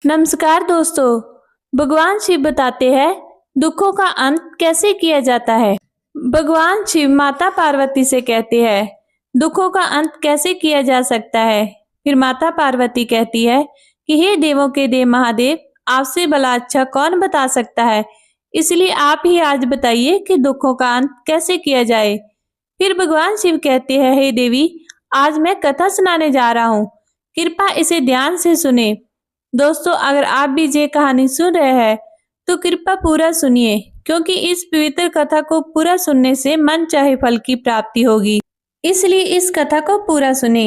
नमस्कार दोस्तों। भगवान शिव बताते हैं दुखों का अंत कैसे किया जाता है। भगवान शिव माता पार्वती से कहते हैं दुखों का अंत कैसे किया जा सकता है। फिर माता पार्वती कहती है कि हे देवों के देव महादेव, आपसे भला अच्छा कौन बता सकता है, इसलिए आप ही आज बताइए कि दुखों का अंत कैसे किया जाए। फिर भगवान शिव कहते हैं हे देवी, आज मैं कथा सुनाने जा रहा हूँ, कृपया इसे ध्यान से सुने। दोस्तों, अगर आप भी ये कहानी सुन रहे हैं तो कृपया पूरा सुनिए, क्योंकि इस पवित्र कथा को पूरा सुनने से मन चाहे फल की प्राप्ति होगी। इसलिए इस कथा को पूरा सुने।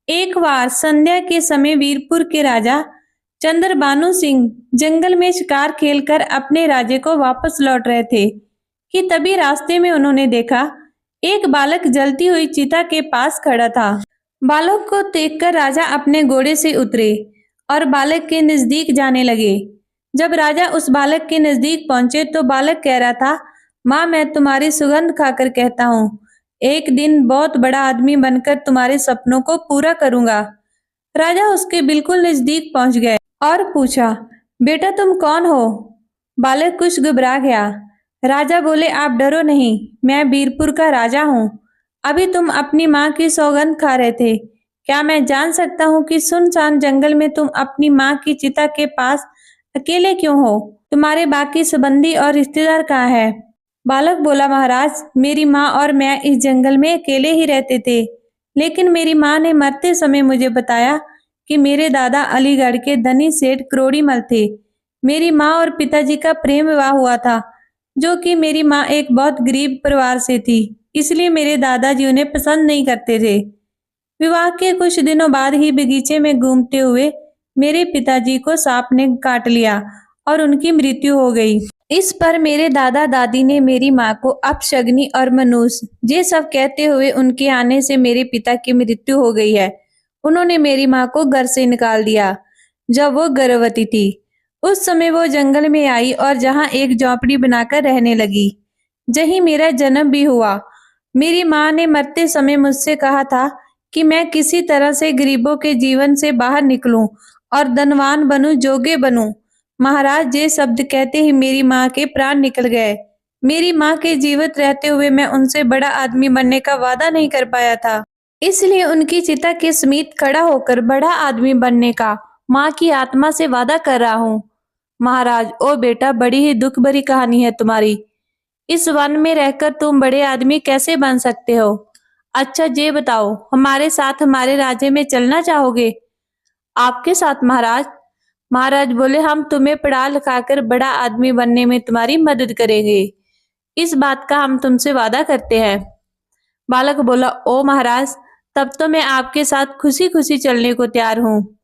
एक बार संध्या के समय वीरपुर के राजा चंद्रभानु सिंह जंगल में शिकार खेलकर अपने राज्य को वापस लौट रहे थे कि तभी रास्ते में उन्होंने देखा एक बालक जलती हुई चिता के पास खड़ा था। बालक को देखकर राजा अपने घोड़े से उतरे और बालक के नजदीक जाने लगे। जब राजा उस बालक के नजदीक पहुंचे तो बालक कह रहा था, माँ, मैं तुम्हारी सुगंध खाकर कहता हूँ, एक दिन बहुत बड़ा आदमी बनकर तुम्हारे सपनों को पूरा करूंगा। राजा उसके बिल्कुल नजदीक पहुंच गए और पूछा, बेटा तुम कौन हो? बालक कुछ घबरा गया। राजा बोले, आप डरो नहीं, मैं वीरपुर का राजा हूँ। अभी तुम अपनी माँ की सौगंध खा रहे थे। क्या मैं जान सकता हूँ कि सुनसान जंगल में तुम अपनी माँ की चिता के पास अकेले क्यों हो? तुम्हारे बाकी संबंधी और रिश्तेदार कहाँ है? बालक बोला, महाराज, मेरी माँ और मैं इस जंगल में अकेले ही रहते थे, लेकिन मेरी माँ ने मरते समय मुझे बताया कि मेरे दादा अलीगढ़ के धनी सेठ क्रोड़ीमल थे। मेरी माँ और पिताजी का प्रेम विवाह हुआ था, जो कि मेरी माँ एक बहुत गरीब परिवार से थी, इसलिए मेरे दादाजी उन्हें पसंद नहीं करते थे। विवाह के कुछ दिनों बाद ही बगीचे में घूमते हुए मेरे पिताजी को सांप ने काट लिया और उनकी मृत्यु हो गई। इस पर मेरे दादा दादी ने मेरी माँ को अपशगनी और मनूस ये सब कहते हुए उनके आने से मेरे पिता की मृत्यु हो गई है। उन्होंने मेरी माँ को घर से निकाल दिया जब वो गर्भवती थी। उस समय वो जंगल में आई और जहाँ एक झोपड़ी बनाकर रहने लगी, जहीं मेरा जन्म भी हुआ। मेरी माँ ने मरते समय मुझसे कहा था कि मैं किसी तरह से गरीबों के जीवन से बाहर निकलूं और धनवान बनूं, जोगे बनूं। महाराज, ये शब्द कहते ही मेरी माँ के प्राण निकल गए। मेरी माँ के जीवित रहते हुए मैं उनसे बड़ा आदमी बनने का वादा नहीं कर पाया था, इसलिए उनकी चिता के समीप खड़ा होकर बड़ा आदमी बनने का माँ की आत्मा से वादा कर रहा हूँ। महाराज, ओ बेटा, बड़ी ही दुख भरी कहानी है तुम्हारी। इस वन में रहकर तुम बड़े आदमी कैसे बन सकते हो? अच्छा ये बताओ, हमारे साथ हमारे राज्य में चलना चाहोगे? आपके साथ महाराज? महाराज बोले, हम तुम्हें पढ़ा लिखाकर बड़ा आदमी बनने में तुम्हारी मदद करेंगे। इस बात का हम तुमसे वादा करते हैं। बालक बोला, ओ महाराज, तब तो मैं आपके साथ खुशी खुशी चलने को तैयार हूँ।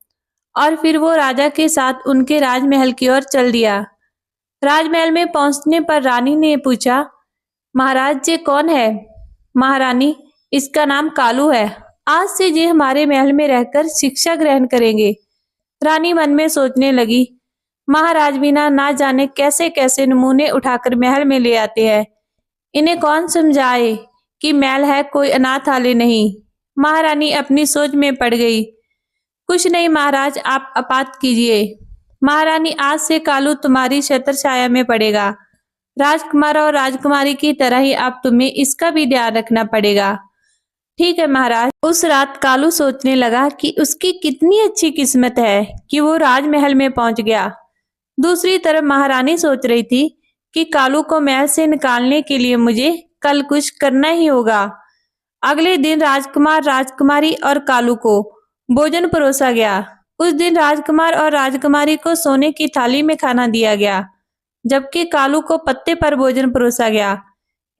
और फिर वो राजा के साथ उनके राजमहल की ओर चल दिया। राजमहल में पहुंचने पर रानी ने पूछा, महाराज ये कौन है? महारानी, इसका नाम कालू है। आज से ये हमारे महल में रहकर शिक्षा ग्रहण करेंगे। रानी मन में सोचने लगी, महाराज बिना ना जाने कैसे कैसे नमूने उठाकर महल में ले आते हैं। इन्हें कौन समझाए कि महल है, कोई अनाथालय नहीं। महारानी अपनी सोच में पड़ गई। कुछ नहीं महाराज, आप आपात कीजिए। महारानी, आज से कालू तुम्हारी छत्र छाया में पड़ेगा। राजकुमार और राजकुमारी की तरह ही आप तुम्हें इसका भी ध्यान रखना पड़ेगा। ठीक है महाराज। उस रात कालू सोचने लगा कि उसकी कितनी अच्छी किस्मत है कि वो राजमहल में पहुंच गया। दूसरी तरफ महारानी सोच रही थी कि कालू को महल से निकालने के लिए मुझे कल कुछ करना ही होगा। अगले दिन राजकुमार, राजकुमारी और कालू को भोजन परोसा गया। उस दिन राजकुमार और राजकुमारी को सोने की थाली में खाना दिया गया, जबकि कालू को पत्ते पर भोजन परोसा गया।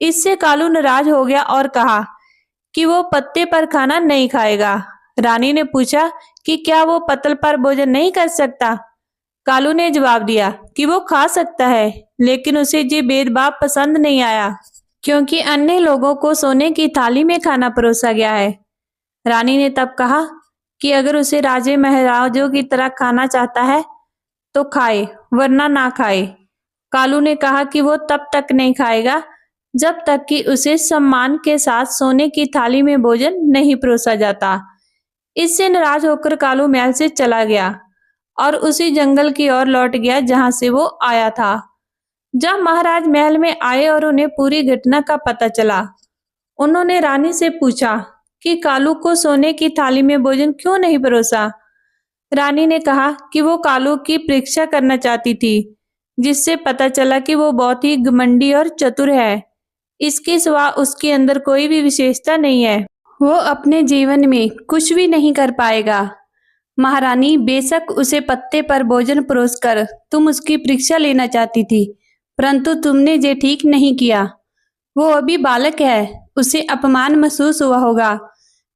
इससे कालू नाराज हो गया और कहा कि वो पत्ते पर खाना नहीं खाएगा। रानी ने पूछा कि क्या वो पत्तल पर भोजन नहीं कर सकता? कालू ने जवाब दिया कि वो खा सकता है, लेकिन उसे ये भेदभाव पसंद नहीं आया, क्योंकि अन्य लोगों को सोने की थाली में खाना परोसा गया है। रानी ने तब कहा कि अगर उसे राजे महाराजों की तरह खाना चाहता है तो खाए, वरना ना खाए। कालू ने कहा कि वो तब तक नहीं खाएगा जब तक कि उसे सम्मान के साथ सोने की थाली में भोजन नहीं परोसा जाता। इससे नाराज होकर कालू महल से चला गया और उसी जंगल की ओर लौट गया जहां से वो आया था। जब महाराज महल में आए और उन्हें पूरी घटना का पता चला, उन्होंने रानी से पूछा कि कालू को सोने की थाली में भोजन क्यों नहीं परोसा। रानी ने कहा कि वो कालू की परीक्षा करना चाहती थी, जिससे पता चला कि वो बहुत ही घमंडी और चतुर है। इसके सिवा उसके अंदर कोई भी विशेषता नहीं है। वो अपने जीवन में कुछ भी नहीं कर पाएगा। महारानी, बेशक उसे पत्ते पर भोजन परोसकर तुम उसकी परीक्षा लेना चाहती थी, परंतु तुमने ये ठीक नहीं किया। वो अभी बालक है, उसे अपमान महसूस हुआ होगा,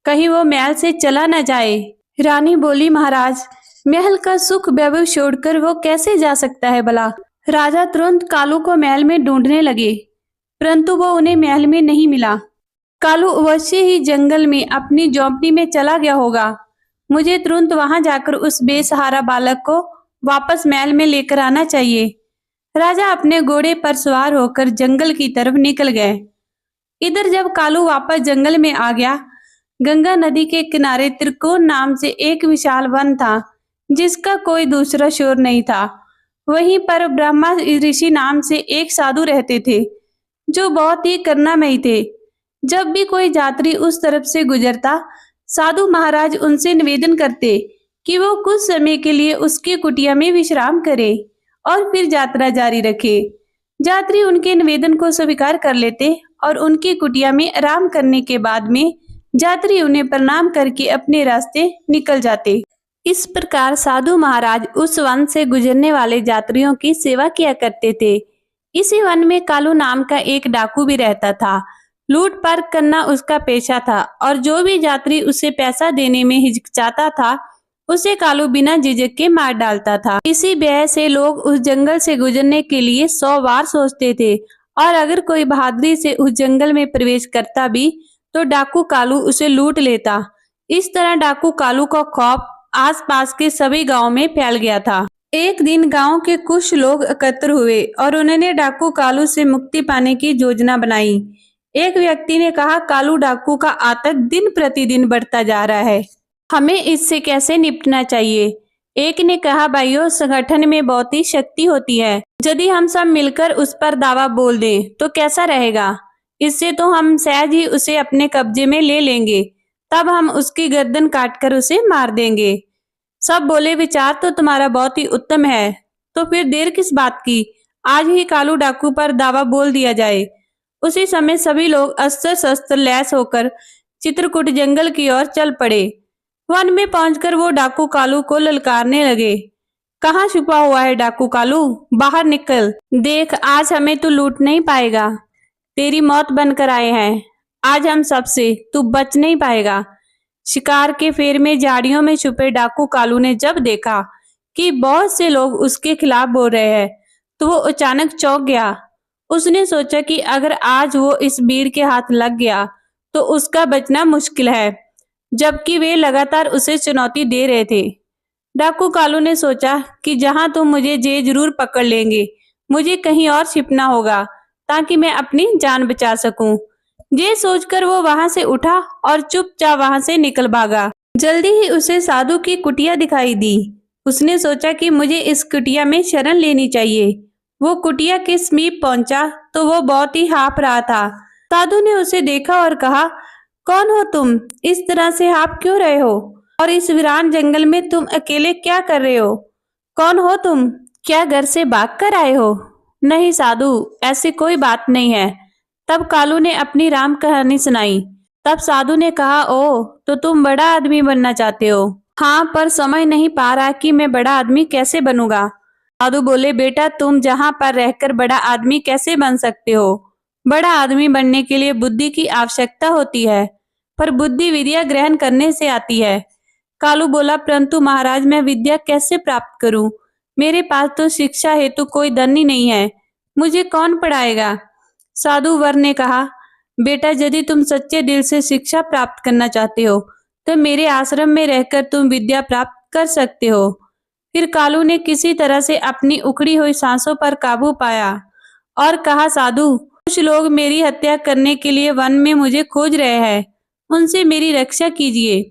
कहीं वो महल से चला न जाए। रानी बोली, महाराज, महल का सुख वैभव छोड़कर वो कैसे जा सकता है भला। राजा तुरंत कालू को महल में ढूंढने लगे, परंतु वो उन्हें महल में नहीं मिला। कालू अवश्य ही जंगल में अपनी झोंपड़ी में चला गया होगा। मुझे तुरंत वहां जाकर उस बेसहारा बालक को वापस महल में लेकर आना चाहिए। राजा अपने घोड़े पर सवार होकर जंगल की तरफ निकल गए। इधर जब कालू वापस जंगल में आ गया, गंगा नदी के किनारे त्रिकोण नाम से एक विशाल वन था, जिसका कोई दूसरा शोर नहीं था। वहीं पर ब्रह्मा ऋषि नाम से एक साधु रहते थे, जो बहुत ही करुणामयी थे। जब भी कोई यात्री उस तरफ से गुजरता, साधु महाराज उनसे निवेदन करते कि वो कुछ समय के लिए उसकी कुटिया में विश्राम करे और फिर यात्रा जारी रखे। यात्री उनके निवेदन को स्वीकार कर लेते और उनकी कुटिया में आराम करने के बाद में यात्री उन्हें प्रणाम करके अपने रास्ते निकल जाते। इस प्रकार साधु महाराज उस वन से गुजरने वाले यात्रियों की सेवा किया करते थे। इसी वन में कालू नाम का एक डाकू भी रहता था। लूटपाट करना उसका पेशा था और जो भी यात्री उसे पैसा देने में हिचकिचाता था, उसे कालू बिना झिझक के मार डालता था। इसी भय से लोग उस जंगल से गुजरने के लिए 100 बार सोचते थे, और अगर कोई बहादुरी से उस जंगल में प्रवेश करता भी तो डाकू कालू उसे लूट लेता। इस तरह डाकू कालू का खौफ आसपास के सभी गांवों में फैल गया था। एक दिन गांव के कुछ लोग एकत्र हुए और उन्होंने डाकू कालू से मुक्ति पाने की योजना बनाई। एक व्यक्ति ने कहा, कालू डाकू का आतंक दिन प्रतिदिन बढ़ता जा रहा है, हमें इससे कैसे निपटना चाहिए। एक ने कहा, भाइयों, संगठन में बहुत ही शक्ति होती है, यदि हम सब मिलकर उस पर दावा बोल दें तो कैसा रहेगा। इससे तो हम सहज ही उसे अपने कब्जे में ले लेंगे, तब हम उसकी गर्दन काटकर उसे मार देंगे। सब बोले, विचार तो तुम्हारा बहुत ही उत्तम है, तो फिर देर किस बात की, आज ही कालू डाकू पर दावा बोल दिया जाए। उसी समय सभी लोग अस्त्र शस्त्र लैस होकर चित्रकूट जंगल की ओर चल पड़े। वन में पहुंचकर वो डाकू कालू को ललकारने लगे, कहाँ छुपा हुआ है डाकू कालू, बाहर निकल, देख आज हमें तू लूट नहीं पाएगा, तेरी मौत बनकर आए हैं, आज हम सबसे तू बच नहीं पाएगा। शिकार के फेर में झाड़ियों में छुपे डाकू कालू ने जब देखा कि बहुत से लोग उसके खिलाफ बोल रहे हैं, तो वो अचानक चौंक गया। उसने सोचा कि अगर आज वो इस भीड़ के हाथ लग गया तो उसका बचना मुश्किल है, जबकि वे लगातार उसे चुनौती दे रहे थे। डाकू कालू ने सोचा कि जहां तुम मुझे जे जरूर पकड़ लेंगे, मुझे कहीं और छिपना होगा ताकि मैं अपनी जान बचा सकूं। ये सोचकर वो वहां से उठा और चुपचाप वहां से निकल भागा। जल्दी ही उसे साधु की कुटिया दिखाई दी। उसने सोचा कि मुझे इस कुटिया में शरण लेनी चाहिए। वो कुटिया के समीप पहुंचा तो वो बहुत ही हाँफ रहा था। साधु ने उसे देखा और कहा, कौन हो तुम, इस तरह से हाँफ क्यों रहे हो, और इस वीरान जंगल में तुम अकेले क्या कर रहे हो। कौन हो तुम, क्या घर से भाग कर आए हो। नहीं साधु, ऐसी कोई बात नहीं है। तब कालू ने अपनी राम कहानी सुनाई। तब साधु ने कहा, ओ तो तुम बड़ा आदमी बनना चाहते हो। हाँ, पर समझ नहीं पा रहा कि मैं बड़ा आदमी कैसे बनूंगा। साधु बोले, बेटा तुम जहाँ पर रहकर बड़ा आदमी कैसे बन सकते हो। बड़ा आदमी बनने के लिए बुद्धि की आवश्यकता होती है, पर बुद्धि विद्या ग्रहण करने से आती है। कालू बोला, परंतु महाराज मैं विद्या कैसे प्राप्त करूं, मेरे पास तो शिक्षा हेतु कोई धन ही नहीं है, मुझे कौन पढ़ाएगा। साधु वर ने कहा, बेटा यदि तुम सच्चे दिल से शिक्षा प्राप्त करना चाहते हो तो मेरे आश्रम में रहकर तुम विद्या प्राप्त कर सकते हो। फिर कालू ने किसी तरह से अपनी उखड़ी हुई सांसों पर काबू पाया और कहा, साधु कुछ लोग मेरी हत्या करने के लिए वन में मुझे खोज रहे हैं, उनसे मेरी रक्षा कीजिए।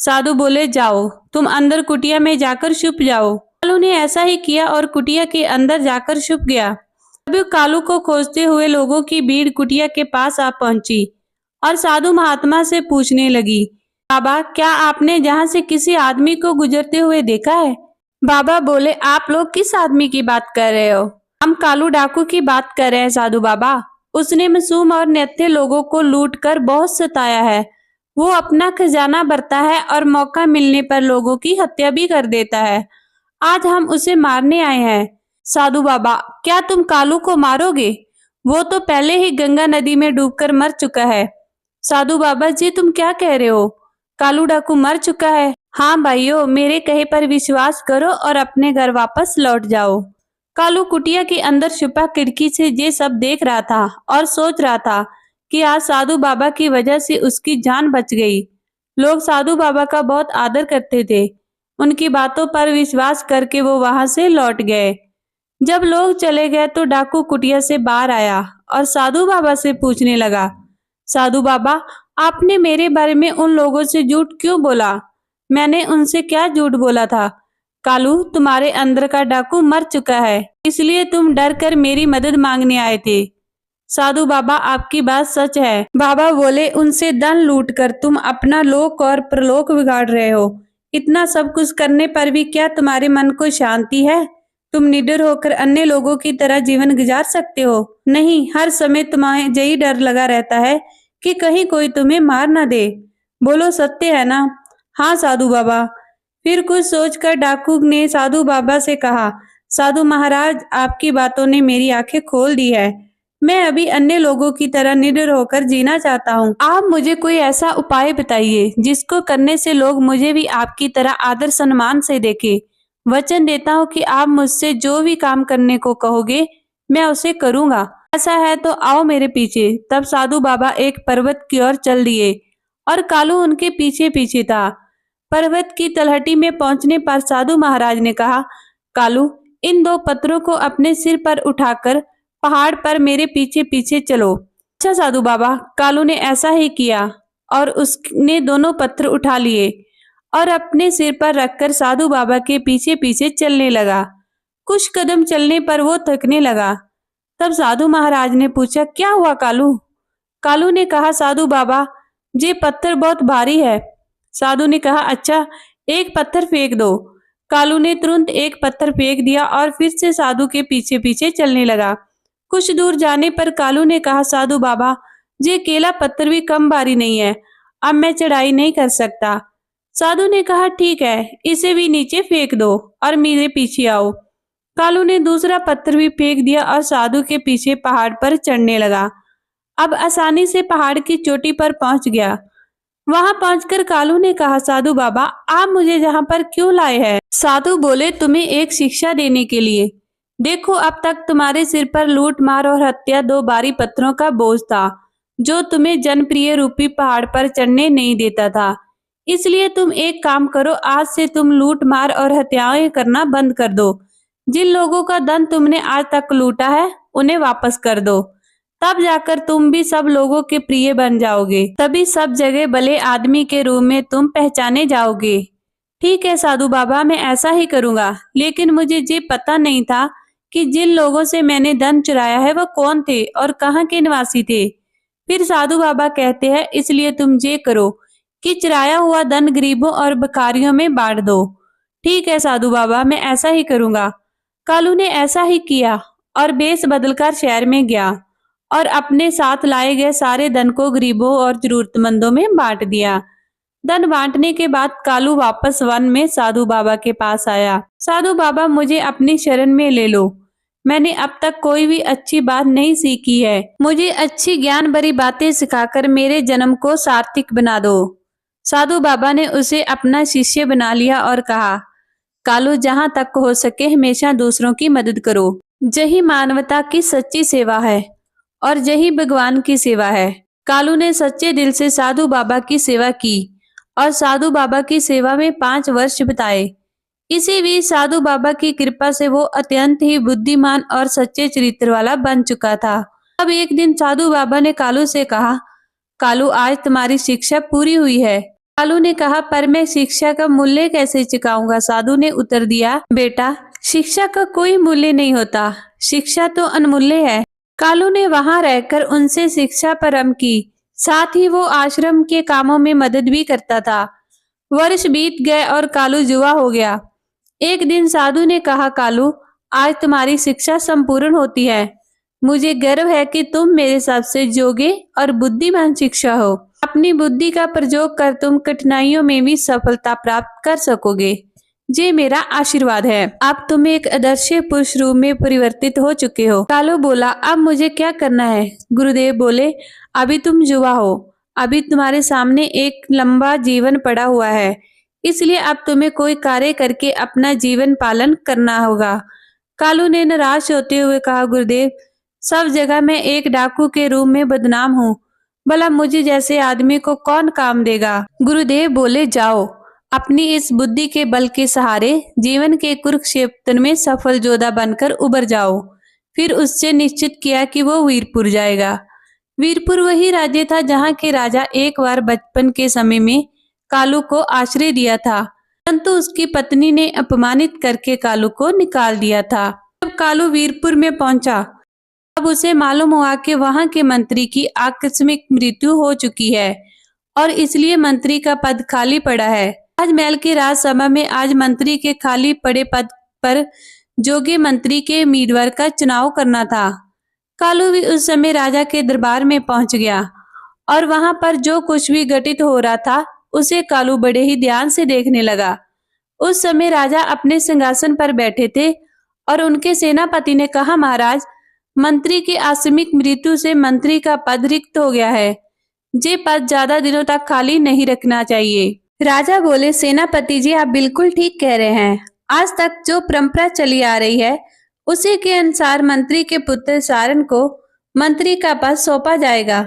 साधु बोले, जाओ तुम अंदर कुटिया में जाकर छुप जाओ। कालू ने ऐसा ही किया और कुटिया के अंदर जाकर छुप गया। तभी कालू को खोजते हुए लोगों की भीड़ कुटिया के पास आ पहुंची और साधु महात्मा से पूछने लगी, बाबा क्या आपने जहाँ से किसी आदमी को गुजरते हुए देखा है? बाबा बोले, आप लोग किस आदमी की बात कर रहे हो? हम कालू डाकू की बात कर रहे हैं साधु बाबा। उसने मासूम और निहत्थे लोगों को लूटकर बहुत सताया है। वो अपना खजाना भरता है और मौका मिलने पर लोगों की हत्या भी कर देता है। आज हम उसे मारने आए हैं। साधु बाबा, क्या तुम कालू को मारोगे? वो तो पहले ही गंगा नदी में डूबकर मर चुका है। साधु बाबा जी, तुम क्या कह रहे हो? कालू डाकू मर चुका है? हाँ भाइयों, मेरे कहे पर विश्वास करो और अपने घर वापस लौट जाओ। कालू कुटिया के अंदर छुपा खिड़की से ये सब देख रहा था और सोच रहा था कि आज साधु बाबा की वजह से उसकी जान बच गई। लोग साधु बाबा का बहुत आदर करते थे। उनकी बातों पर विश्वास करके वो वहां से लौट गए। जब लोग चले गए तो डाकू कुटिया से बाहर आया और साधु बाबा से पूछने लगा, साधु बाबा, आपने मेरे बारे में उन लोगों से झूठ क्यों बोला? मैंने उनसे क्या झूठ बोला था? कालू, तुम्हारे अंदर का डाकू मर चुका है, इसलिए तुम डर कर मेरी मदद मांगने आए थे। साधु बाबा, आपकी बात सच है। बाबा बोले, उनसे धन लूट कर तुम अपना लोक और परलोक बिगाड़ रहे हो। इतना सब कुछ करने पर भी क्या तुम्हारे मन को शांति है? तुम निडर होकर अन्य लोगों की तरह जीवन गुजार सकते हो? नहीं, हर समय तुम्हें यही डर लगा रहता है कि कहीं कोई तुम्हें मार ना दे। बोलो, सत्य है ना? हाँ साधु बाबा। फिर कुछ सोचकर डाकू ने साधु बाबा से कहा, साधु महाराज, आपकी बातों ने मेरी आंखें खोल दी है। मैं अभी अन्य लोगों की तरह निडर होकर जीना चाहता हूँ। आप मुझे कोई ऐसा उपाय बताइए जिसको करने से लोग मुझे भी आपकी तरह आदर सम्मान से देखें। वचन देता हूँ कि आप मुझसे जो भी काम करने को कहोगे मैं उसे करूँगा। ऐसा है तो आओ मेरे पीछे। तब साधु बाबा एक पर्वत की ओर चल दिए और कालू उनके पीछे पीछे था। पर्वत की तलहटी में पहुंचने पर साधु महाराज ने कहा, कालू, इन दो पत्थरों को अपने सिर पर उठाकर पहाड़ पर मेरे पीछे पीछे चलो। अच्छा साधु बाबा। कालू ने ऐसा ही किया और उसने दोनों पत्थर उठा लिए और अपने सिर पर रखकर साधु बाबा के पीछे पीछे चलने लगा। कुछ कदम चलने पर वो थकने लगा। तब साधु महाराज ने पूछा, क्या हुआ कालू? कालू ने कहा, साधु बाबा, ये पत्थर बहुत भारी है। साधु ने कहा, अच्छा, एक पत्थर फेंक दो। कालू ने तुरंत एक पत्थर फेंक दिया और फिर से साधु के पीछे पीछे चलने लगा। कुछ दूर जाने पर कालू ने कहा, साधु बाबा, ये केला पत्थर भी कम भारी नहीं है, अब मैं चढ़ाई नहीं कर सकता। साधु ने कहा, ठीक है, इसे भी नीचे फेंक दो और मेरे पीछे आओ। कालू ने दूसरा पत्थर भी फेंक दिया और साधु के पीछे पहाड़ पर चढ़ने लगा। अब आसानी से पहाड़ की चोटी पर पहुंच गया। वहां पहुंचकर कालू ने कहा, साधु बाबा, आप मुझे यहाँ पर क्यों लाए हैं? साधु बोले, तुम्हें एक शिक्षा देने के लिए। देखो, अब तक तुम्हारे सिर पर लूट मार और हत्या दो भारी पत्थरों का बोझ था जो तुम्हें जनप्रिय रूपी पहाड़ पर चढ़ने नहीं देता था। इसलिए तुम एक काम करो, आज से तुम लूट मार और हत्याएं करना बंद कर दो। जिन लोगों का धन तुमने आज तक लूटा है उन्हें वापस कर दो। तब जाकर तुम भी सब लोगों के प्रिय बन जाओगे। तभी सब जगह भले आदमी के रूप में तुम पहचाने जाओगे। ठीक है साधु बाबा, मैं ऐसा ही करूंगा। लेकिन मुझे ये पता नहीं था कि जिन लोगों से मैंने धन चुराया है वो कौन थे और कहाँ के निवासी थे। फिर साधु बाबा कहते हैं, इसलिए तुम ये करो कि चुराया हुआ धन गरीबों और भिखारियों में बांट दो। ठीक है साधु बाबा, मैं ऐसा ही करूंगा। कालू ने ऐसा ही किया और भेष बदलकर शहर में गया और अपने साथ लाए गए सारे धन को गरीबों और जरूरतमंदों में बांट दिया। धन बांटने के बाद कालू वापस वन में साधु बाबा के पास आया। साधु बाबा, मुझे अपनी शरण में ले लो। मैंने अब तक कोई भी अच्छी बात नहीं सीखी है। मुझे अच्छी ज्ञान भरी बातें सिखाकर मेरे जन्म को सार्थक बना दो। साधु बाबा ने उसे अपना शिष्य बना लिया और कहा, कालू, जहाँ तक हो सके हमेशा दूसरों की मदद करो। यही मानवता की सच्ची सेवा है और यही भगवान की सेवा है। कालू ने सच्चे दिल से साधु बाबा की सेवा की और साधु बाबा की सेवा में 5 वर्ष बिताए। इसी बीच साधु बाबा की कृपा से वो अत्यंत ही बुद्धिमान और सच्चे चरित्र वाला बन चुका था। अब एक दिन साधु बाबा ने कालू से कहा, कालू, आज तुम्हारी शिक्षा पूरी हुई है। कालू ने कहा, पर मैं शिक्षा का मूल्य कैसे चुकाऊंगा? साधु ने उत्तर दिया, बेटा, शिक्षा का कोई मूल्य नहीं होता, शिक्षा तो अनमूल्य है। कालू ने वहां रहकर उनसे शिक्षा प्रारंभ की, साथ ही वो आश्रम के कामों में मदद भी करता था। वर्ष बीत गए और कालू युवा हो गया। एक दिन साधु ने कहा, कालू, आज तुम्हारी शिक्षा संपूर्ण होती है। मुझे गर्व है कि तुम मेरे सबसे योग्य और बुद्धिमान शिक्षक हो। अपनी बुद्धि का प्रयोग कर तुम कठिनाइयों में भी सफलता प्राप्त कर सकोगे। ये मेरा आशीर्वाद है। अब तुम एक आदर्श पुरुष रूप में परिवर्तित हो चुके हो। कालू बोला, अब मुझे क्या करना है? गुरुदेव बोले, अभी तुम युवा हो, अभी तुम्हारे सामने एक लंबा जीवन पड़ा हुआ है, इसलिए अब तुम्हें कोई कार्य करके अपना जीवन पालन करना होगा। कालू ने निराश होते हुए कहा, गुरुदेव, सब जगह मैं एक डाकू के रूप में बदनाम हूँ, भला मुझे जैसे आदमी को कौन काम देगा? गुरुदेव बोले, जाओ, अपनी इस बुद्धि के बल के सहारे जीवन के कुरुक्षेत्र में सफल योद्धा बनकर उभर जाओ। फिर उससे निश्चित किया कि वो वीरपुर जाएगा। वीरपुर वही राज्य था जहाँ के राजा एक बार बचपन के समय में कालू को आश्रय दिया था, परंतु उसकी पत्नी ने अपमानित करके कालू को निकाल दिया था। जब कालू वीरपुर में पहुंचा, तब उसे मालूम हुआ कि वहां के मंत्री की आकस्मिक मृत्यु हो चुकी है और इसलिए मंत्री का पद खाली पड़ा है। राजमहल की राजसभा में आज मंत्री के खाली पड़े पद पर योग्य मंत्री के उम्मीदवार का चुनाव करना था। कालू भी उस समय राजा के दरबार में पहुंच गया और वहां पर जो कुछ भी घटित हो रहा था उसे कालू बड़े ही ध्यान से देखने लगा। उस समय राजा अपने सिंहासन पर बैठे थे और उनके सेनापति ने कहा, महाराज, मंत्री की आकस्मिक मृत्यु से मंत्री का पद रिक्त हो गया है। ये पद ज्यादा दिनों तक खाली नहीं रखना चाहिए। राजा बोले, सेनापति जी, आप बिल्कुल ठीक कह रहे हैं। आज तक जो परंपरा चली आ रही है उसी के अनुसार मंत्री के पुत्र सारन को मंत्री का पद सौंपा जाएगा।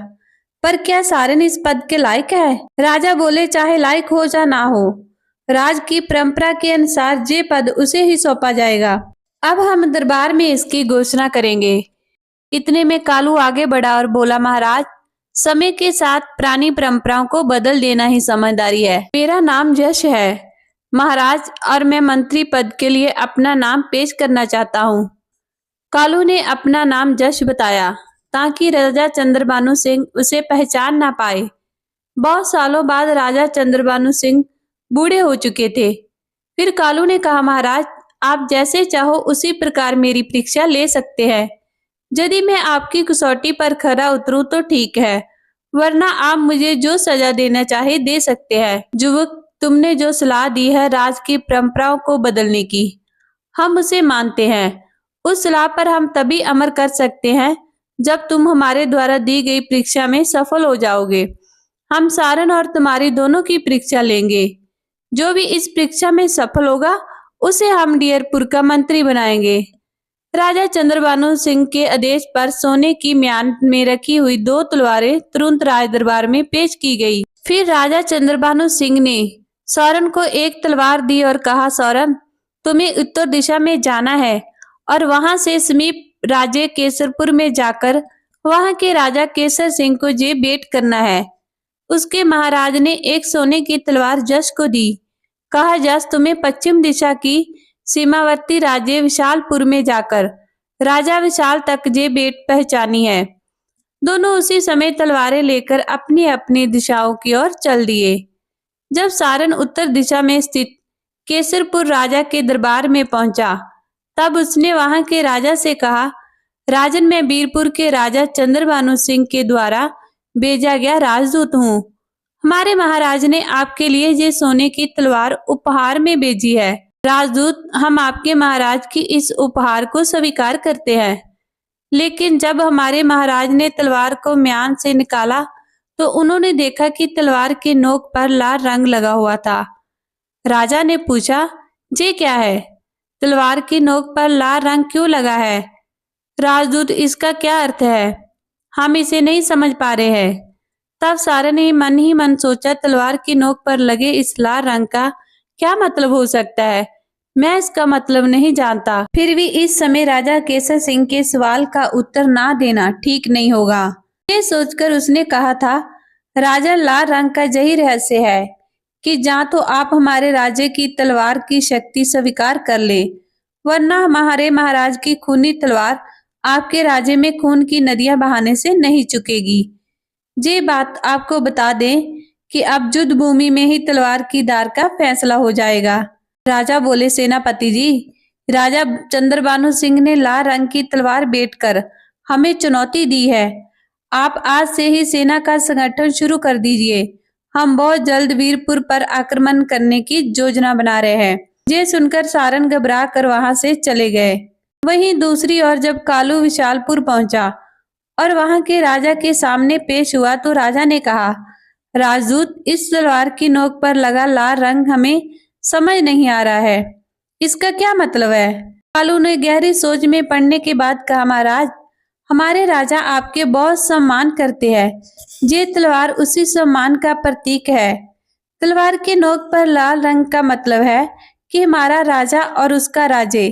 पर क्या सारन इस पद के लायक है? राजा बोले, चाहे लायक हो या ना हो, राज की परंपरा के अनुसार ये पद उसे ही सौंपा जाएगा। अब हम दरबार में इसकी घोषणा करेंगे। इतने में कालू आगे बढ़ा और बोला, महाराज, समय के साथ पुरानी परंपराओं को बदल देना ही समझदारी है। मेरा नाम यश है महाराज, और मैं मंत्री पद के लिए अपना नाम पेश करना चाहता हूँ। कालू ने अपना नाम यश बताया ताकि राजा चंद्रभानु सिंह उसे पहचान ना पाए। बहुत सालों बाद राजा चंद्रभानु सिंह बूढ़े हो चुके थे। फिर कालू ने कहा, महाराज, आप जैसे चाहो उसी प्रकार मेरी परीक्षा ले सकते हैं। यदि मैं आपकी कसौटी पर खरा उतरूं तो ठीक है, वरना आप मुझे जो सजा देना चाहे दे सकते हैं। युवक, तुमने जो सलाह दी है राज की परंपराओं को बदलने की, हम उसे मानते हैं। उस सलाह पर हम तभी अमल कर सकते हैं जब तुम हमारे द्वारा दी गई परीक्षा में सफल हो जाओगे। हम सारन और तुम्हारी दोनों की परीक्षा लेंगे। जो भी इस परीक्षा में सफल होगा उसे हम डियरपुर का मंत्री बनाएंगे। राजा चंद्रभानु सिंह के आदेश पर सोने की म्यान में रखी हुई 2 तलवारें तुरंत राज दरबार में पेश की गई। फिर राजा चंद्रभानु सिंह ने सौरन को एक तलवार दी और कहा, सौरन, तुम्हें उत्तर दिशा में जाना है और वहां से समीप राज्य केसरपुर में जाकर वहां के राजा केसर सिंह को जे भेंट करना है। उसके महाराज ने एक सोने की तलवार यश को दी। कहा, यश, तुम्हें पश्चिम दिशा की सीमावर्ती राज्य विशालपुर में जाकर राजा विशाल तक जे भेंट पहचानी है। दोनों उसी समय तलवारें लेकर अपनी अपनी दिशाओं की ओर चल दिए। जब सारन उत्तर दिशा में स्थित केसरपुर राजा के दरबार में पहुंचा, तब उसने वहां के राजा से कहा, राजन, मैं वीरपुर के राजा चंद्रभानु सिंह के द्वारा भेजा गया राजदूत हूँ। हमारे महाराज ने आपके लिए ये सोने की तलवार उपहार में भेजी है। राजदूत, हम आपके महाराज की इस उपहार को स्वीकार करते हैं। लेकिन जब हमारे महाराज ने तलवार को म्यान से निकाला तो उन्होंने देखा कि तलवार के नोक पर लाल रंग लगा हुआ था। राजा ने पूछा, ये क्या है? तलवार की नोक पर लाल रंग क्यों लगा है? राजदूत, इसका क्या अर्थ है? हम इसे नहीं समझ पा रहे हैं। तब सारन ने मन ही मन सोचा, तलवार की नोक पर लगे इस लाल रंग का क्या मतलब हो सकता है? मैं इसका मतलब नहीं जानता। फिर भी इस समय राजा केसर सिंह के सवाल का उत्तर ना देना ठीक नहीं होगा। ये सोचकर उसने कहा था, राजा, लाल रंग का यही रहस्य है कि ਜਾਂ तो आप हमारे राज्य की तलवार की शक्ति स्वीकार कर ले, वरना हमारे महाराज की खूनी तलवार आपके राज्य में खून की नदियां बहाने से नहीं चुकेगी। ये बात आपको बता दें कि अब युद्ध भूमि में ही तलवार की धार का फैसला हो जाएगा। राजा बोले, सेनापति जी, राजा चंद्रभानु सिंह ने लाल रंग की तलवार बेचकर हमें चुनौती दी है। आप आज से ही सेना का संगठन शुरू कर दीजिए। हम बहुत जल्द वीरपुर पर आक्रमण करने की योजना बना रहे हैं। ये सुनकर सारन घबरा कर वहां से चले गए। वहीं दूसरी ओर जब कालू विशालपुर पहुंचा और वहां के राजा के सामने पेश हुआ तो राजा ने कहा, राजदूत, इस तलवार की नोक पर लगा लाल रंग हमें समझ नहीं आ रहा है, इसका क्या मतलब है? कालू ने गहरी सोच में पड़ने के बाद कहा, महाराज, हमारे राजा आपके बहुत सम्मान करते हैं। ये तलवार उसी सम्मान का प्रतीक है। तलवार के नोक पर लाल रंग का मतलब है कि हमारा राजा और उसका राज्य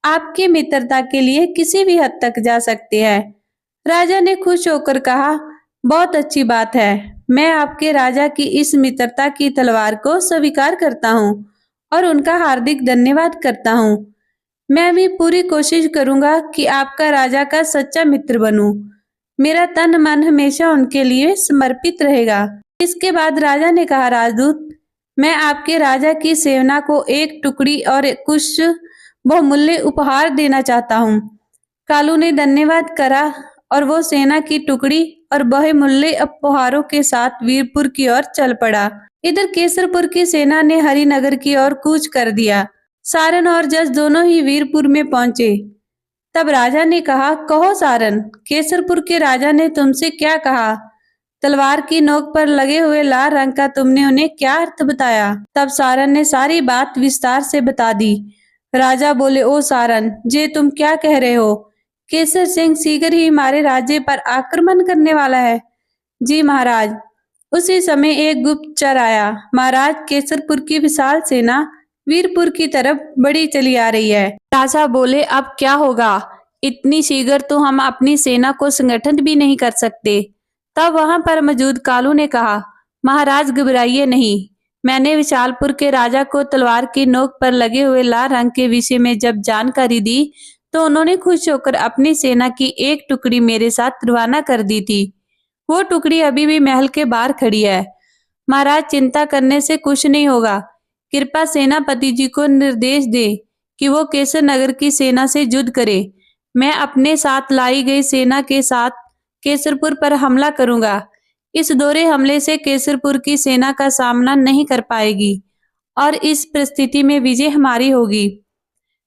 आपकी मित्रता के लिए किसी भी हद तक जा सकते हैं। राजा ने खुश होकर कहा, बहुत अच्छी बात है। मैं आपके राजा की इस मित्रता की तलवार को स्वीकार करता हूँ और उनका हार्दिक धन्यवाद करता हूँ। मैं भी पूरी कोशिश करूंगा कि आपका राजा का सच्चा मित्र बनूं। मेरा तन मन हमेशा उनके लिए समर्पित रहेगा। इसके बाद राजा ने कहा, राजदूत, मैं आपके राजा की सेना को एक टुकड़ी और कुछ बहुमूल्य उपहार देना चाहता हूँ। कालू ने धन्यवाद करा और वो सेना की टुकड़ी और बहुमूल्य उपहारों के साथ वीरपुर की ओर चल पड़ा। इधर केसरपुर की सेना ने हरिनगर की ओर कूच कर दिया। सारन और जस दोनों ही वीरपुर में पहुंचे। तब राजा ने कहा, कहो सारन, केसरपुर के राजा ने तुमसे क्या कहा? तलवार की नोक पर लगे हुए लाल रंग का तुमने उन्हें क्या अर्थ बताया? तब सारन ने सारी बात विस्तार से बता दी। राजा बोले, ओ सारन, जे तुम क्या कह रहे हो? केसर सिंह शीघ्र ही हमारे राज्य पर आक्रमण करने वाला है। जी महाराज। उसी समय एक गुप्तचर आया। महाराज, केसरपुर की विशाल सेना वीरपुर की तरफ बढ़ी चली आ रही है। राजा बोले, अब क्या होगा? इतनी शीघ्र तो हम अपनी सेना को संगठन भी नहीं कर सकते। तब वहां पर मौजूद कालू ने कहा, महाराज घबराइए नहीं। मैंने विशालपुर के राजा को तलवार की नोक पर लगे हुए लाल रंग के विषय में जब जानकारी दी तो उन्होंने खुश होकर अपनी सेना की एक टुकड़ी मेरे साथ रवाना कर दी थी। वो टुकड़ी अभी भी महल के बाहर खड़ी है। महाराज, चिंता करने से कुछ नहीं होगा। कृपा सेनापति जी को निर्देश दे कि वो केसर नगर की सेना से युद्ध करे। मैं अपने साथ लाई गई सेना के साथ केसरपुर पर हमला करूंगा। इस दोहरे हमले से केसरपुर की सेना का सामना नहीं कर पाएगी और इस परिस्थिति में विजय हमारी होगी।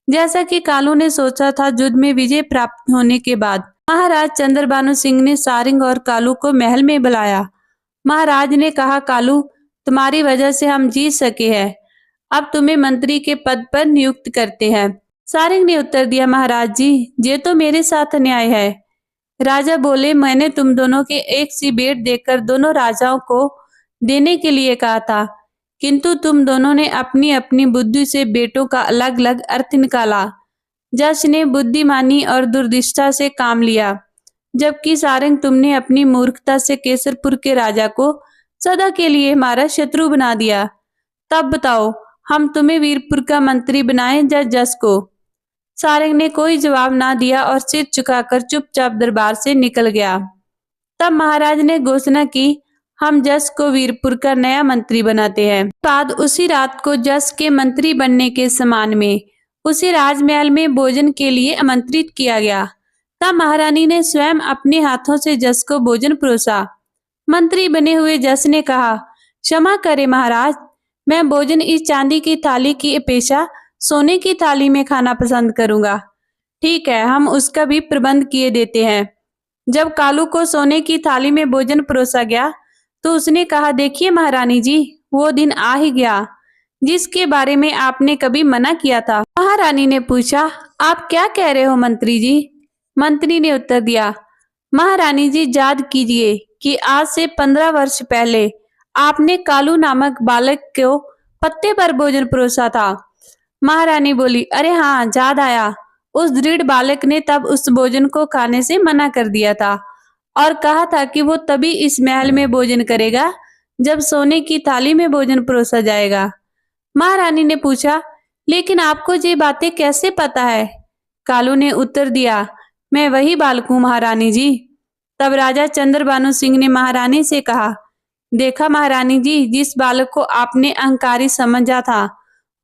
जैसा कि कालू ने सोचा था, युद्ध में विजय प्राप्त होने के बाद महाराज चंद्रभानु सिंह ने सारंग और कालू को महल में बुलाया। महाराज ने कहा, कालू, तुम्हारी वजह से हम जीत सके हैं। अब तुम्हें मंत्री के पद पर नियुक्त करते हैं। सारंग ने उत्तर दिया, महाराज जी, ये तो मेरे साथ अन्याय है। राजा बोले, मैंने तुम दोनों के एक सी भेंट देकर दोनों राजाओं को देने के लिए कहा था, किंतु तुम दोनों ने अपनी अपनी बुद्धि से बेटों का अलग अलग अर्थ निकाला। जस ने बुद्धिमानी और दुर्दिष्टा से काम लिया, जबकि सारंग, तुमने अपनी मूर्खता से केसरपुर के राजा को सदा के लिए हमारा शत्रु बना दिया। तब बताओ, हम तुम्हें वीरपुर का मंत्री बनाएं या जस को? सारंग ने कोई जवाब ना दिया और सिर झुकाकर चुपचाप दरबार से निकल गया। तब महाराज ने घोषणा की, हम जस को वीरपुर का नया मंत्री बनाते हैं। बाद उसी रात को जस के मंत्री बनने के सम्मान में उसे राजमहल में भोजन के लिए आमंत्रित किया गया। तब महारानी ने स्वयं अपने हाथों से जस को भोजन परोसा। मंत्री बने हुए जस ने कहा, क्षमा करें महाराज, मैं भोजन इस चांदी की थाली की अपेक्षा सोने की थाली में खाना पसंद करूंगा। ठीक है, हम उसका भी प्रबंध किए देते हैं। जब कालू को सोने की थाली में भोजन परोसा गया तो उसने कहा, देखिए महारानी जी, वो दिन आ ही गया जिसके बारे में आपने कभी मना किया था। महारानी ने पूछा, आप क्या कह रहे हो मंत्री जी? मंत्री ने उत्तर दिया, महारानी जी, याद कीजिए कि आज से 15 वर्ष पहले आपने कालू नामक बालक को पत्ते पर भोजन परोसा था। महारानी बोली, अरे हाँ, याद आया। उस दृढ़ बालक ने तब उस भोजन को खाने से मना कर दिया था और कहा था कि वो तभी इस महल में भोजन करेगा जब सोने की थाली में भोजन परोसा जाएगा। महारानी ने पूछा, लेकिन आपको ये बातें कैसे पता है? कालू ने उत्तर दिया, मैं वही बालक हूँ महारानी जी। तब राजा चंद्रभानु सिंह ने महारानी से कहा, देखा महारानी जी, जिस बालक को आपने अहंकारी समझा था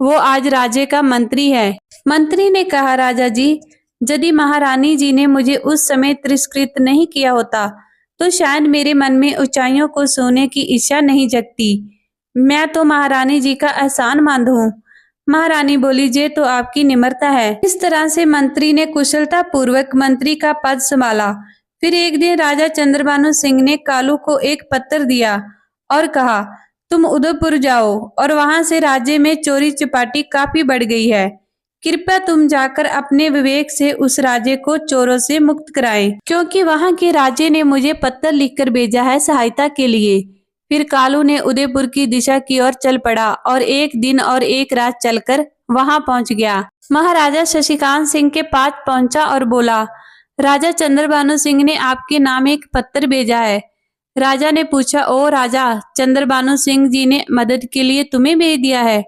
वो आज राज्य का मंत्री है। मंत्री ने कहा, राजा जी, यदि महारानी जी ने मुझे उस समय तिरस्कृत नहीं किया होता तो शायद मेरे मन में ऊंचाइयों को छूने की इच्छा नहीं जगती। मैं तो महारानी जी का एहसान मंद हूँ। महारानी बोली, ये तो आपकी निम्रता है। इस तरह से मंत्री ने कुशलता पूर्वक मंत्री का पद संभाला। फिर एक दिन राजा चंद्रभानु सिंह ने कालू को एक पत्र दिया और कहा, तुम उदयपुर जाओ और वहां से राज्य में चोरी चपाटी काफी बढ़ गई है। कृपया तुम जाकर अपने विवेक से उस राज्य को चोरों से मुक्त कराएं, क्योंकि वहां के राज्य ने मुझे पत्र लिखकर भेजा है सहायता के लिए। फिर कालू ने उदयपुर की दिशा की ओर चल पड़ा और एक दिन और एक रात चलकर वहां पहुंच गया। महाराजा शशिकांत सिंह के पास पहुंचा और बोला, राजा चंद्रभानु सिंह ने आपके नाम एक पत्र भेजा है। राजा ने पूछा, ओ राजा, चंद्रभानु सिंह जी ने मदद के लिए तुम्हें भेज दिया है?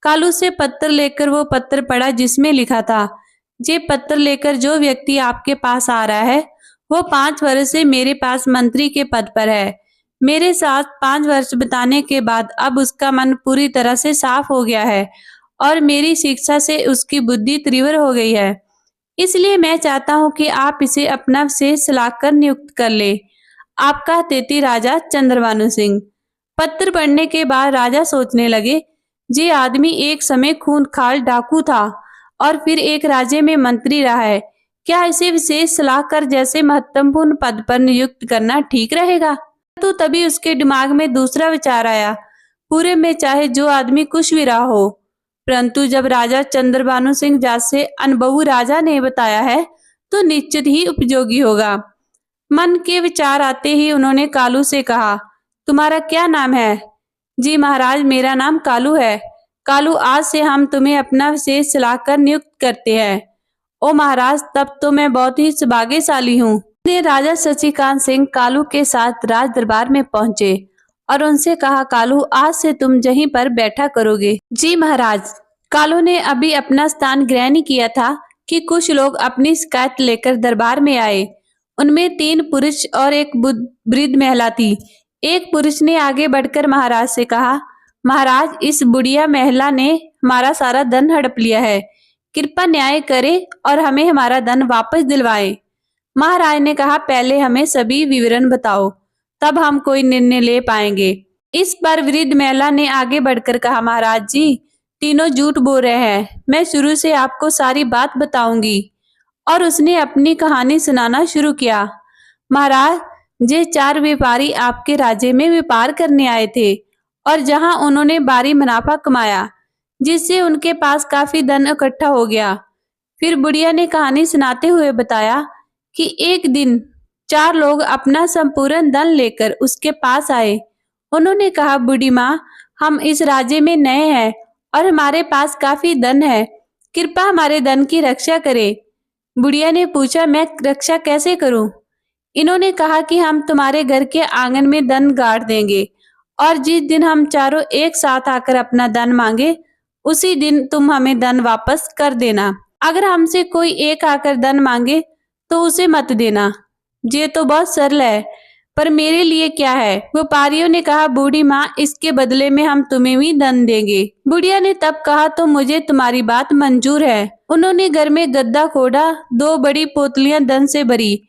कालू से पत्र लेकर वो पत्र पढ़ा जिसमें लिखा था, ये पत्र लेकर जो व्यक्ति आपके पास आ रहा है वो 5 वर्ष से मेरे पास मंत्री के पद पर है। मेरे साथ 5 वर्ष बिताने के बाद अब उसका मन पूरी तरह से साफ हो गया है और मेरी शिक्षा से उसकी बुद्धि तीव्र हो गई है। इसलिए मैं चाहता हूँ कि आप इसे अपना विशेष सलाहकार नियुक्त कर ले। आपका अतिथि राजा चंद्रभानु सिंह। पत्र पढ़ने के बाद राजा सोचने लगे, ये आदमी एक समय खूंखार डाकू था और फिर एक राज्य में मंत्री रहा है। क्या इसे विशेष सलाहकार जैसे महत्वपूर्ण पद पर नियुक्त करना ठीक रहेगा? तो तभी उसके दिमाग में दूसरा विचार आया, पूरे में चाहे जो आदमी कुछ भी रहा हो, परंतु जब राजा चंद्रभानु सिंह जैसे अनुभवी राजा ने बताया है तो निश्चित ही उपयोगी होगा। मन के विचार आते ही उन्होंने कालू से कहा, तुम्हारा क्या नाम है? जी महाराज, मेरा नाम कालू है। कालू, आज से हम तुम्हें अपना विशेष सलाहकार नियुक्त करते हैं। ओ महाराज, तब तो मैं बहुत ही सौभाग्यशाली हूँ। राजा शशिकांत सिंह कालू के साथ राज दरबार में पहुंचे और उनसे कहा, कालू, आज से तुम यहीं पर बैठा करोगे। जी महाराज। कालू ने अभी अपना स्थान ग्रहण किया था कि कुछ लोग अपनी शिकायत लेकर दरबार में आए। उनमें 3 पुरुष और एक वृद्ध महिला थी। एक पुरुष ने आगे बढ़कर महाराज से कहा, महाराज, इस बुढ़िया महिला ने हमारा सारा धन हड़प लिया है। कृपया न्याय करे और हमें हमारा धन वापस दिलवाएं। महाराज ने कहा, पहले हमें सभी विवरण बताओ, तब हम कोई निर्णय ले पाएंगे। इस पर वृद्ध महिला ने आगे बढ़कर कहा, महाराज जी, तीनों झूठ बोल रहे हैं। मैं शुरू से आपको सारी बात बताऊंगी। और उसने अपनी कहानी सुनाना शुरू किया। महाराज, ये 4 व्यापारी आपके राज्य में व्यापार करने आए थे और जहां उन्होंने भारी मुनाफा कमाया, जिससे उनके पास काफी धन इकट्ठा हो गया। फिर बुढ़िया ने कहानी सुनाते हुए बताया कि एक दिन 4 लोग अपना संपूर्ण धन लेकर उसके पास आए। उन्होंने कहा, बूढ़ी माँ, हम इस राज्य में नए हैं और हमारे पास काफी धन है, कृपया हमारे धन की रक्षा करें। बुढ़िया ने पूछा, मैं रक्षा कैसे करूं? इन्होंने कहा कि हम तुम्हारे घर के आंगन में धन गाड़ देंगे और जिस दिन हम चारों एक साथ आकर अपना धन मांगे उसी दिन तुम हमें धन वापस कर देना। अगर हमसे कोई एक आकर धन मांगे तो उसे मत देना। ये तो बहुत सरल है, पर मेरे लिए क्या है? व्यापारियों ने कहा, बूढ़ी माँ, इसके बदले में हम तुम्हें भी धन देंगे। बुढ़िया ने तब कहा, तो मुझे तुम्हारी बात मंजूर है। उन्होंने घर में गद्दा खोदा, 2 बड़ी पोतलियां धन से भरी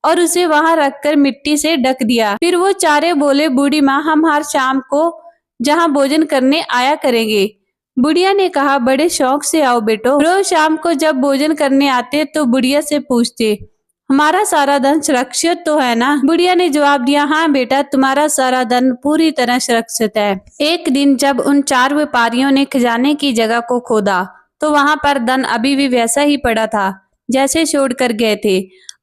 और उसे वहां रखकर मिट्टी से ढक दिया। फिर वो चारे बोले, बूढ़ी माँ, हम हर शाम को जहाँ भोजन करने आया करेंगे। बुढ़िया ने कहा, बड़े शौक से आओ बेटो। रोज शाम को जब भोजन करने आते तो बुढ़िया से पूछते, हमारा सारा धन सुरक्षित तो है ना? बुढ़िया ने जवाब दिया, हाँ बेटा, तुम्हारा सारा धन पूरी तरह सुरक्षित है। एक दिन जब उन 4 व्यापारियों ने खजाने की जगह को खोदा तो वहां पर धन अभी भी वैसा ही पड़ा था जैसे छोड़कर गए थे।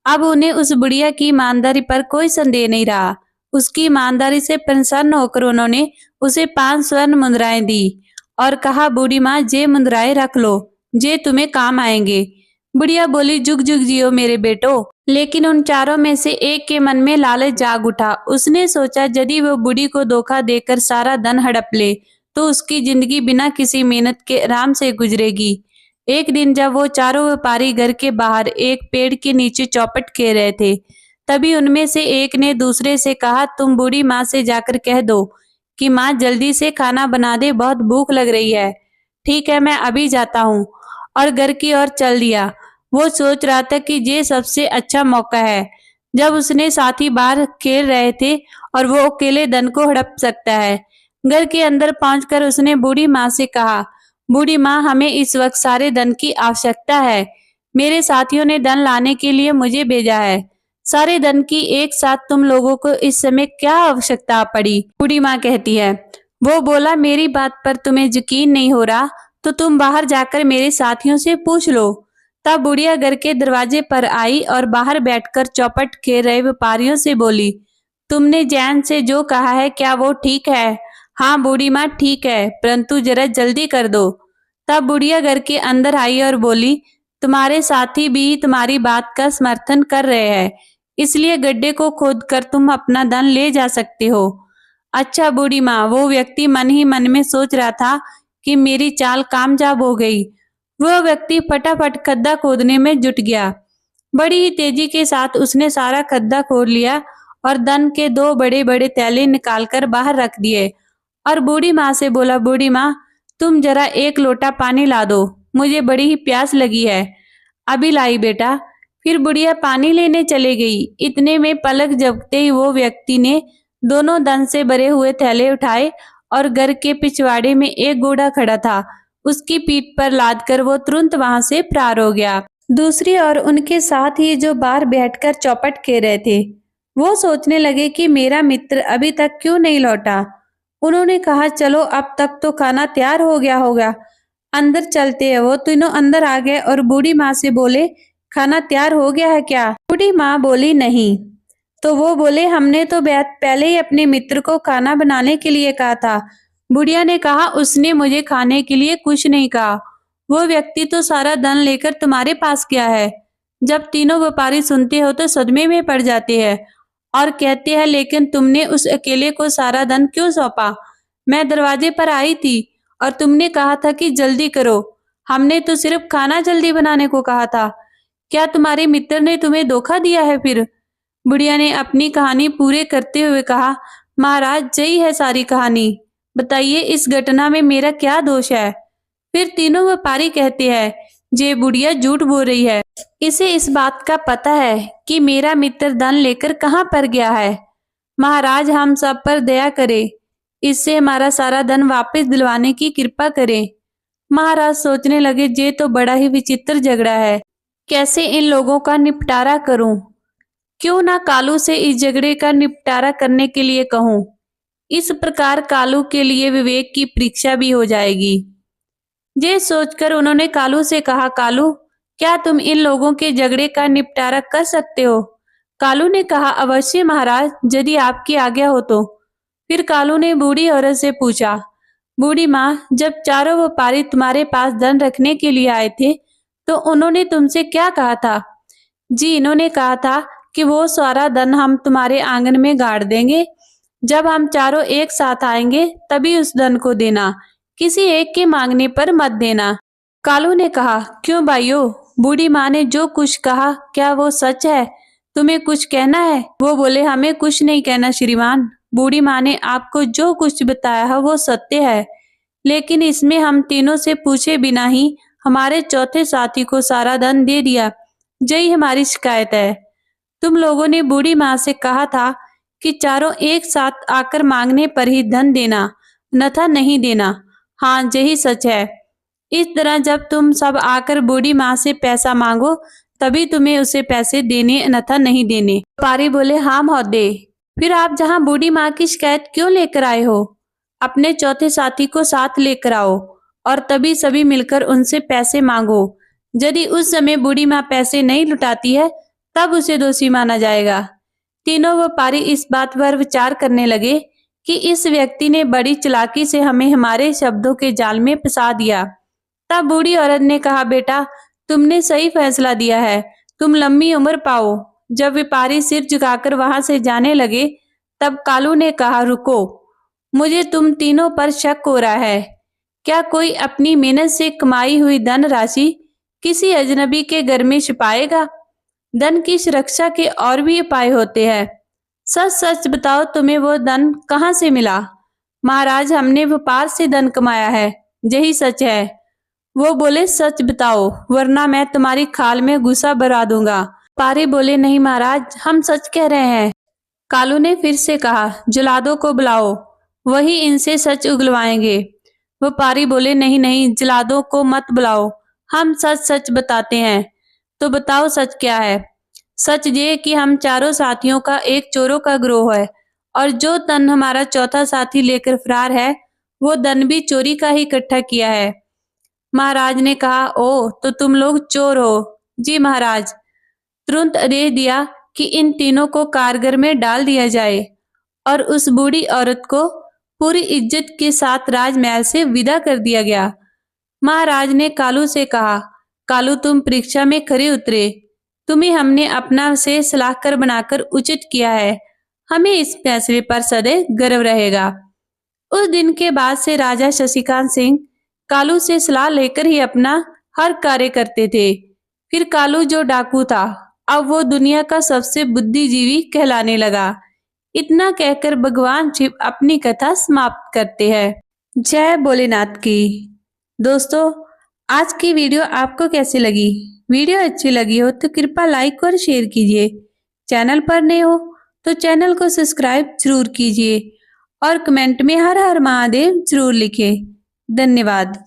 अब उन्हें उस बुढ़िया की ईमानदारी पर कोई संदेह नहीं रहा। उसकी ईमानदारी से प्रसन्न होकर उन्होंने उसे 5 स्वर्ण मुद्राएं दी और कहा, बूढ़ी माँ, ये मुद्राएं रख लो, ये तुम्हें काम आएंगे। बुढ़िया बोली, जुग जुग जियो मेरे बेटो। लेकिन उन चारों में से एक के मन में लालच जाग उठा। उसने सोचा यदि वो बूढ़ी को धोखा देकर सारा धन हड़प ले तो उसकी जिंदगी बिना किसी मेहनत के आराम से गुजरेगी। एक दिन जब वो चारों व्यापारी घर के बाहर एक पेड़ के नीचे चौपट खेल रहे थे, तभी उनमें से एक ने दूसरे से कहा, तुम बूढ़ी माँ से जाकर कह दो कि माँ जल्दी से खाना बना दे, बहुत भूख लग रही है। ठीक है, मैं अभी जाता हूँ। और घर की ओर चल दिया। वो सोच रहा था कि ये सबसे अच्छा मौका है जब उसने साथी बाहर खेल रहे थे और वो अकेले धन को हड़प सकता है। घर के अंदर पहुंचकर उसने बूढ़ी माँ से कहा, बूढ़ी माँ, हमें इस वक्त सारे धन की आवश्यकता है। मेरे साथियों ने धन लाने के लिए मुझे भेजा है। सारे धन की एक साथ तुम लोगों को इस समय क्या आवश्यकता पड़ी? बूढ़ी माँ कहती है। वो बोला, मेरी बात पर तुम्हें यकीन नहीं हो रहा तो तुम बाहर जाकर मेरे साथियों से पूछ लो। तब बुढ़िया घर के दरवाजे पर आई और बाहर बैठकर चौपट खेल रहे व्यापारियों से बोली, तुमने जैन से जो कहा है क्या वो ठीक है? हाँ बूढ़ी माँ, ठीक है, परंतु जरा जल्दी कर दो। तब बुढ़िया घर के अंदर आई और बोली, तुम्हारे साथी भी तुम्हारी बात का समर्थन कर रहे हैं, इसलिए गड्ढे को खोदकर तुम अपना धन ले जा सकते हो। अच्छा बूढ़ी माँ, वो व्यक्ति मन ही मन में सोच रहा था कि मेरी चाल कामयाब हो गई। वह व्यक्ति फटाफट खड्डा खोदने में जुट गया। बड़ी ही तेजी के साथ उसने सारा खड्डा खोद लिया और धन के दो बड़े बड़े थैले निकालकर बाहर रख दिए और बूढ़ी माँ से बोला, बूढ़ी माँ, तुम जरा एक लोटा पानी ला दो, मुझे बड़ी ही प्यास लगी है। अभी लाई बेटा। फिर बुढ़िया पानी लेने चले गई। इतने में पलक झपकते ही वो व्यक्ति ने दोनों धन से भरे हुए थैले उठाए और घर के पिछवाड़े में एक घोड़ा खड़ा था, उसकी पीठ पर लादकर वो तुरंत वहां से फरार हो गया। दूसरी ओर उनके साथ ही जो बाहर बैठकर चौपट खेल रहे थे, वो सोचने लगे कि मेरा मित्र अभी तक क्यों नहीं लौटा। उन्होंने कहा, चलो अब तक तो खाना तैयार हो गया होगा, अंदर चलते हैं। वो तीनों अंदर आ गए और बूढ़ी माँ से बोले, खाना तैयार हो गया है क्या? बूढ़ी माँ बोली, नहीं। तो वो बोले, हमने तो पहले ही अपने मित्र को खाना बनाने के लिए कहा था। बुढ़िया ने कहा, उसने मुझे खाने के लिए कुछ नहीं कहा, वो व्यक्ति तो सारा धन लेकर तुम्हारे पास गया है। जब तीनों व्यापारी सुनते हो तो सदमे में पड़ जाते हैं और कहते हैं, लेकिन तुमने उस अकेले को सारा धन क्यों सौंपा? मैं दरवाजे पर आई थी और तुमने कहा था कि जल्दी करो। हमने तो सिर्फ खाना जल्दी बनाने को कहा था। क्या तुम्हारे मित्र ने तुम्हें धोखा दिया है फिर? बुढ़िया ने अपनी कहानी पूरे करते हुए कहा, महाराज, यही है सारी कहानी। बताइए इस घटना में मेरा क्या दोष है? फिर तीनों व्यापारी कहते हैं, जे बुढ़िया झूठ बोल रही है। इसे इस बात का पता है कि मेरा मित्र धन लेकर कहाँ पर गया है। महाराज, हम सब पर दया करें, इससे हमारा सारा धन वापस दिलवाने की कृपा करें। महाराज सोचने लगे, ये तो बड़ा ही विचित्र झगड़ा है, कैसे इन लोगों का निपटारा करूं? क्यों ना कालू से इस झगड़े का निपटारा करने के लिए कहूं। इस प्रकार कालू के लिए विवेक की परीक्षा भी हो जाएगी। ये सोचकर उन्होंने कालू से कहा, कालू, क्या तुम इन लोगों के झगड़े का निपटारा कर सकते हो? कालू ने कहा, अवश्य महाराज, यदि आपकी आज्ञा हो तो। फिर कालू ने बूढ़ी औरत से पूछा, बूढ़ी माँ, जब चारों व्यापारी तुम्हारे पास धन रखने के लिए आए थे तो उन्होंने तुमसे क्या कहा था? जी, इन्होंने कहा था कि वो सारा धन हम तुम्हारे आंगन में गाड़ देंगे। जब हम चारों एक साथ आएंगे तभी उस धन को देना, किसी एक के मांगने पर मत देना। कालू ने कहा, क्यों भाइयों, बूढ़ी माँ ने जो कुछ कहा क्या वो सच है? तुम्हें कुछ कहना है? वो बोले, हमें कुछ नहीं कहना श्रीमान। बूढ़ी माँ ने आपको जो कुछ बताया है वो सत्य है, लेकिन इसमें हम तीनों से पूछे बिना ही हमारे चौथे साथी को सारा धन दे दिया। यही हमारी शिकायत है। तुम लोगों ने बूढ़ी माँ से कहा था कि चारों एक साथ आकर मांगने पर ही धन देना, अन्यथा नहीं देना। हाँ, यही सच है। इस तरह जब तुम सब आकर बूढ़ी माँ से पैसा मांगो तभी तुम्हें उसे पैसे देने, अन्यथा नहीं देने। व्यापारी बोले, हाँ महोदय। फिर आप जहाँ बूढ़ी माँ की शिकायत क्यों लेकर आए हो? अपने चौथे साथी को साथ लेकर आओ और तभी सभी मिलकर उनसे पैसे मांगो। यदि उस समय बूढ़ी माँ पैसे नहीं लुटाती है तब उसे दोषी माना जाएगा। तीनों व्यापारी इस बात पर विचार करने लगे कि इस व्यक्ति ने बड़ी चालाकी से हमें हमारे शब्दों के जाल में फंसा दिया। तब बूढ़ी औरत ने कहा, बेटा, तुमने सही फैसला दिया है, तुम लंबी उम्र पाओ। जब व्यापारी सिर झुकाकर वहां से जाने लगे, तब कालू ने कहा, रुको, मुझे तुम तीनों पर शक हो रहा है। क्या कोई अपनी मेहनत से कमाई हुई धन राशि किसी अजनबी के घर में छिपाएगा? धन की सुरक्षा के और भी उपाय होते हैं। सच सच बताओ, तुम्हें वो धन कहाँ से मिला? महाराज, हमने व्यापार से धन कमाया है, यही सच है। वो बोले, सच बताओ, वरना मैं तुम्हारी खाल में घुसा भरा दूंगा। व्यापारी बोले, नहीं महाराज, हम सच कह रहे हैं। कालू ने फिर से कहा, जल्लादों को बुलाओ, वही इनसे सच उगलवाएंगे। व्यापारी बोले, नहीं नहीं, जल्लादों को मत बुलाओ, हम सच सच बताते हैं। तो बताओ सच क्या है? सच ये कि हम चारों साथियों का एक चोरों का गिरोह है, और जो धन हमारा चौथा साथी लेकर फरार है, वो धन भी चोरी का ही इकट्ठा किया है। महाराज ने कहा, ओ, तो तुम लोग चोर हो? जी महाराज। तुरंत आदेश दिया कि इन तीनों को कारगर में डाल दिया जाए और उस बूढ़ी औरत को पूरी इज्जत के साथ राजमहल से विदा कर दिया गया। महाराज ने कालू से कहा, कालू, तुम परीक्षा में खरे उतरे। तुम्हें हमने अपना से सलाहकार बनाकर उचित किया है। हमें इस फैसले पर सदैव गर्व रहेगा। उस दिन के बाद से राजा शशिकांत सिंह कालू से सलाह लेकर ही अपना हर कार्य करते थे। फिर कालू जो डाकू था, अब वो दुनिया का सबसे बुद्धिजीवी कहलाने लगा। इतना कहकर भगवान शिव अपनी कथा समाप्त करते हैं। जय भोलेनाथ की। दोस्तों, आज की वीडियो आपको कैसी लगी? वीडियो अच्छी लगी हो तो कृपया लाइक और शेयर कीजिए। चैनल पर नए हो तो चैनल को सब्सक्राइब जरूर कीजिए और कमेंट में हर हर महादेव जरूर लिखें। धन्यवाद।